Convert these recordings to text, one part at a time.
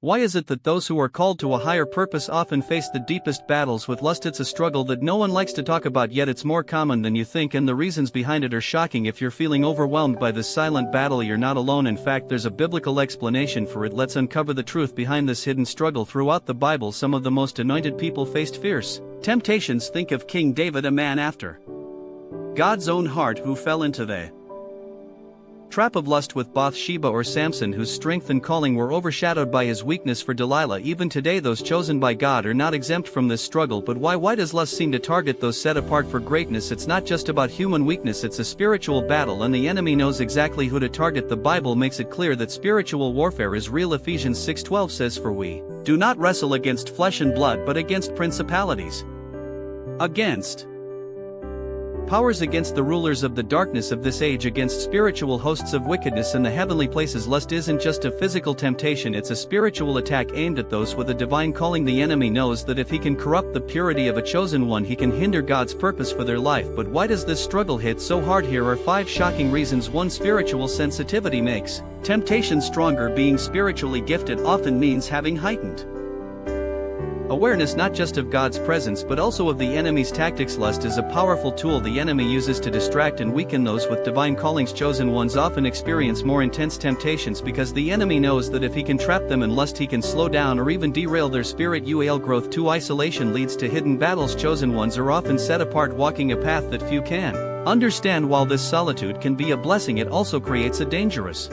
Why is it that those who are called to a higher purpose often face the deepest battles with lust? It's a struggle that no one likes to talk about, yet it's more common than you think, and the reasons behind it are shocking. If you're feeling overwhelmed by this silent battle, you're not alone. In fact, there's a biblical explanation for it. Let's uncover the truth behind this hidden struggle. Throughout the Bible, some of the most anointed people faced fierce temptations. Think of King David, a man after God's own heart, who fell into the trap of lust with Bathsheba, or Samson, whose strength and calling were overshadowed by his weakness for Delilah. Even today, those chosen by God are not exempt from this struggle. But why does lust seem to target those set apart for greatness? It's not just about human weakness, it's a spiritual battle, and the enemy knows exactly who to target. The Bible makes it clear that spiritual warfare is real. Ephesians 6:12 says, "For we do not wrestle against flesh and blood, but against principalities, against powers, against the rulers of the darkness of this age, against spiritual hosts of wickedness in the heavenly places." Lust isn't just a physical temptation, it's a spiritual attack aimed at those with a divine calling. The enemy knows that if he can corrupt the purity of a chosen one, he can hinder God's purpose for their life. But why does this struggle hit so hard? Here are 5 shocking reasons. 1. Spiritual sensitivity makes temptation stronger. Being spiritually gifted often means having heightened awareness not just of God's presence but also of the enemy's tactics. Lust is a powerful tool the enemy uses to distract and weaken those with divine callings. Chosen ones often experience more intense temptations because the enemy knows that if he can trap them in lust, he can slow down or even derail their spiritual growth. 2. Isolation leads to hidden battles. Chosen ones are often set apart, walking a path that few can understand. While this solitude can be a blessing, it also creates a dangerous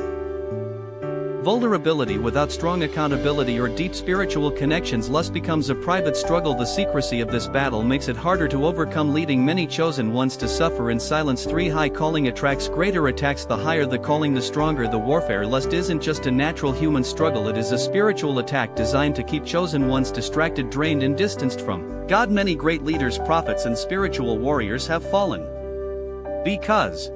vulnerability. Without strong accountability or deep spiritual connections, lust becomes a private struggle. The secrecy of this battle makes it harder to overcome, leading many chosen ones to suffer in silence. 3. High calling attracts greater attacks. The higher the calling, the stronger the warfare. Lust isn't just a natural human struggle, it is a spiritual attack designed to keep chosen ones distracted, drained, and distanced from God. Many great leaders, prophets, and spiritual warriors have fallen because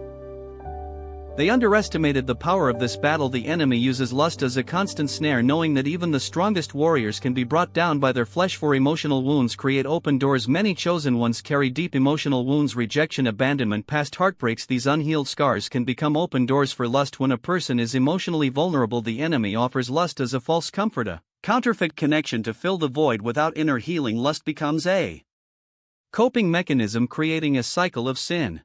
they underestimated the power of this battle. The enemy uses lust as a constant snare, knowing that even the strongest warriors can be brought down by their flesh. For emotional wounds create open doors. Many chosen ones carry deep emotional wounds: rejection, abandonment, past heartbreaks. These unhealed scars can become open doors for lust. When a person is emotionally vulnerable, the enemy offers lust as a false comfort, a counterfeit connection to fill the void. Without inner healing, lust becomes a coping mechanism, creating a cycle of sin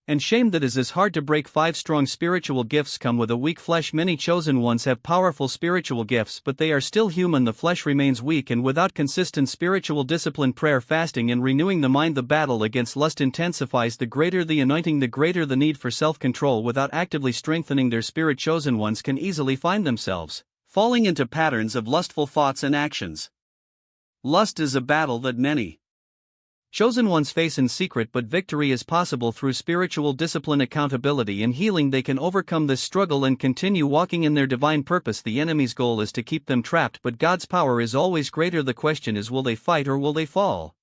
and shame that is as hard to break. 5. Strong spiritual gifts come with a weak flesh. Many chosen ones have powerful spiritual gifts, but they are still human. The flesh remains weak, and without consistent spiritual discipline, prayer, fasting, and renewing the mind, the battle against lust intensifies. The greater the anointing, the greater the need for self-control. Without actively strengthening their spirit, chosen ones can easily find themselves falling into patterns of lustful thoughts and actions. Lust is a battle that many chosen ones face in secret, but victory is possible through spiritual discipline, accountability, and healing. They can overcome this struggle and continue walking in their divine purpose. The enemy's goal is to keep them trapped, but God's power is always greater. The question is, will they fight or will they fall?